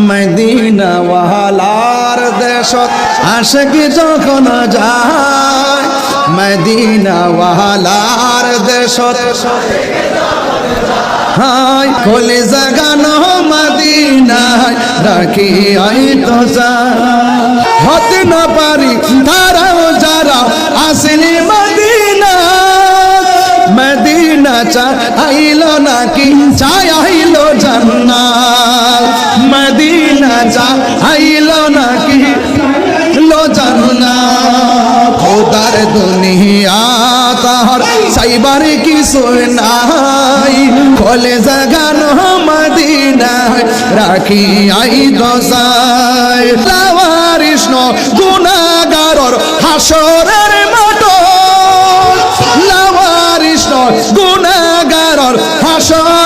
Medina ওয়ালার দেশত আশিকি যখন যায় মদিনা ওয়ালার দেশত হায় কলিজা গান মদিনায় রাখি আই তো হতে না পারি তারাও যারা আসলি মদিনা মদিনা চাইলো নাকি চাইলো জান্নাত মদিনা চাইলো নাকি লো জান্নাত খোদার দুনিয়া তাহার সাইবার কিছু নাই বলে জাগান মদিনায় রাখি আই দোসাই লাওয়ারিষ্ণ গুনাহগারর হাসরের মাঠ লাওয়ারিষ্ণ গুনাহগারর হাসর